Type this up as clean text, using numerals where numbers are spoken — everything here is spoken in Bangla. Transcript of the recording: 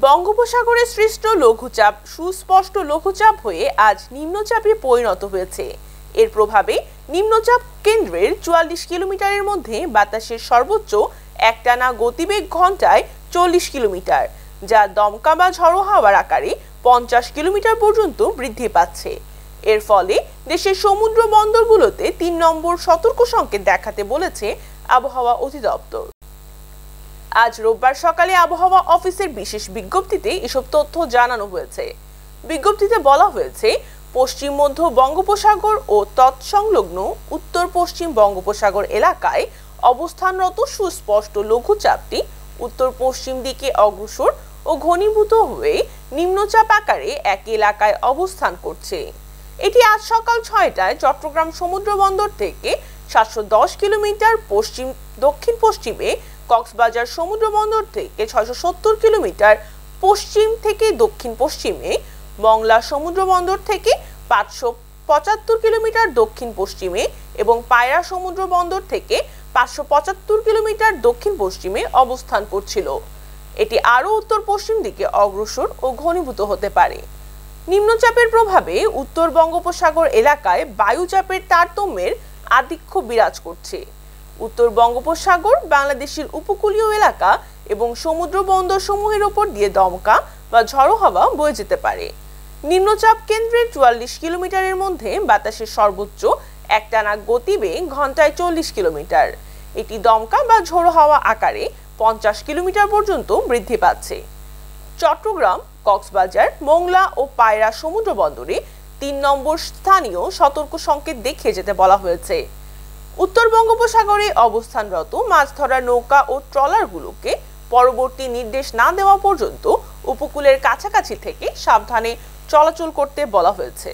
বঙ্গোপসাগরে সৃষ্ট লঘুচাপ সুস্পষ্ট লঘুচাপ হয়ে আজ নিম্নচাপে পরিণত হয়েছে। এর প্রভাবে নিম্নচাপ কেন্দ্রের ৪৪ কিলোমিটারের মধ্যে বাতাসের সর্বোচ্চ একটানা গতিবেগ ঘন্টায় ৪০ কিলোমিটার, যা দমকা বা ঝড়ো হাওয়ার আকারে ৫০ কিলোমিটার পর্যন্ত বৃদ্ধি পাচ্ছে। এর ফলে দেশের সমুদ্র বন্দরগুলোতে ৩ নম্বর সতর্ক সংকেত দেখাতে বলেছে আবহাওয়া অধিদপ্তর। আজ রোববার সকালে আবহাওয়া অফিসের বিশেষ বিজ্ঞপ্তিতে এসব তথ্য জানানো হয়েছে। বিজ্ঞপ্তিতে বলা হয়েছে, পশ্চিম মধ্য বঙ্গোপসাগর ও তৎসংলগ্ন উত্তর পশ্চিম বঙ্গোপসাগর এলাকায় অবস্থানরত সুস্পষ্ট লঘুচাপটি উত্তর পশ্চিম দিকে অগ্রসর ও ঘনীভূত হয়ে নিম্নচাপ আকারে এক এলাকায় অবস্থান করছে। এটি আজ সকাল ৬টায় চট্টগ্রাম সমুদ্র বন্দর থেকে ৭১০ কিলোমিটার পশ্চিম দক্ষিণ পশ্চিমে, কক্সবাজার সমুদ্র বন্দর থেকে ৬৭০ কিলোমিটার পশ্চিম থেকে দক্ষিণ পশ্চিমে, মংলা সমুদ্র বন্দর থেকে ৫৭৫ কিলোমিটার দক্ষিণ পশ্চিমে এবং পায়রা সমুদ্র বন্দর থেকে ৫৭৫ কিলোমিটার দক্ষিণ পশ্চিমে অবস্থান করছিল। এটি আরও উত্তর পশ্চিম দিকে অগ্রসর ও ঘনীভূত হতে পারে। নিম্নচাপের প্রভাবে উত্তর বঙ্গোপসাগর এলাকায় বায়ুচাপের তারতম্যের আধিক্য বিরাজ করছে। উত্তর বঙ্গোপসাগর, বাংলাদেশের উপকূলীয় এলাকা এবং সমুদ্র বন্দর সমূহের উপর দিয়ে দমকা বা ঝড়ো হাওয়া বয়ে যেতে পারে। নিম্নচাপ কেন্দ্রের ৪৪ কিলোমিটারের মধ্যে বাতাসের সর্বোচ্চ একটানা গতিবেগ ঘন্টায় ৪০ কিলোমিটার। এটি দমকা বা ঝড়ো হাওয়া আকারে ৫০ কিলোমিটার পর্যন্ত বৃদ্ধি পাচ্ছে। চট্টগ্রাম, কক্সবাজার, মোংলা ও পায়রা সমুদ্র বন্দরে ৩ নম্বর স্থানীয় সতর্ক সংকেত দেখিয়ে যেতে বলা হয়েছে। উত্তর বঙ্গোপসাগরে অবস্থানরত মাছ ধরার নৌকা ও ট্রলারগুলোকে পরবর্তী নির্দেশ না দেওয়া পর্যন্ত উপকূলের কাছাকাছি থেকে সাবধানে চলাচল করতে বলা হয়েছে।